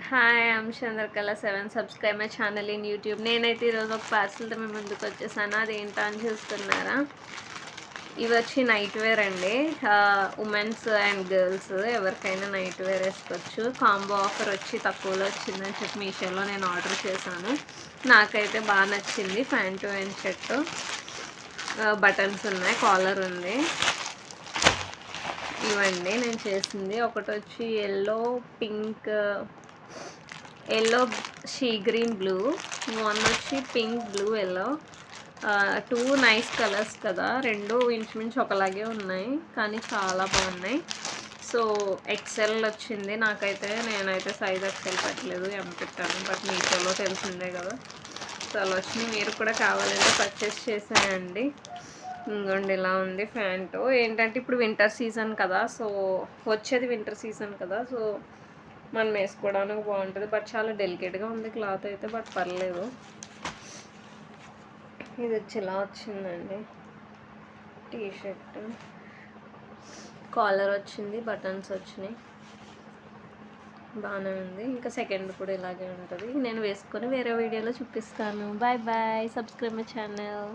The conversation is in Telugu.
Hi, I'm Chandrakala. Subscribe my channel in YouTube. నేనైతే ఈరోజు ఒక పార్సల్తో మేము ముందుకు వచ్చేసాను. అదేంటో అని చూస్తున్నారా? ఇవి వచ్చి నైట్ వేర్ అండి. ఉమెన్స్ అండ్ గర్ల్స్ ఎవరికైనా నైట్ వేర్ వేసుకోవచ్చు. కాంబో ఆఫర్ వచ్చి తక్కువలో వచ్చిందని చెప్పి మీషోలో నేను ఆర్డర్ చేశాను. నాకైతే బాగా నచ్చింది. ప్యాంటు అండ్ షర్టు, బటన్స్ ఉన్నాయి, కాలర్ ఉంది. ఇవండి నేను చేసింది. ఒకటి వచ్చి yellow sea green blue, one వచ్చి pink blue yellow. Two nice colours కదా, రెండు ఇంచుమించు ఒకలాగే ఉన్నాయి కానీ చాలా బాగున్నాయి. సో ఎక్సెల్ వచ్చింది. నేనైతే సైజ్ ఎక్సెల్ పెట్టలేదు, ఎం పెట్టాను. బట్ మీషోలో తెలిసిందే కదా, సో అలా వచ్చినాయి. మీరు కూడా కావాలంటే పర్చేస్ చేసేయండి. ఇంకోండి ఇలా ఉంది ప్యాంటు. ఏంటంటే ఇప్పుడు వింటర్ సీజన్ కదా, సో వచ్చేది వింటర్ సీజన్ కదా, సో మనం వేసుకోవడానికి బాగుంటుంది. బట్ చాలా డెలికేట్గా ఉంది క్లాత్ అయితే, బట్ పర్లేదు. ఇది వచ్చి ఇలా వచ్చిందండి టీషర్ట్. కాలర్ వచ్చింది, బటన్స్ వచ్చినాయి, బాగానే ఉంది. ఇంకా సెకండ్ కూడా ఇలాగే ఉంటుంది. నేను వేసుకొని వేరే వీడియోలో చూపిస్తాను. Bye bye. Subscribe my channel.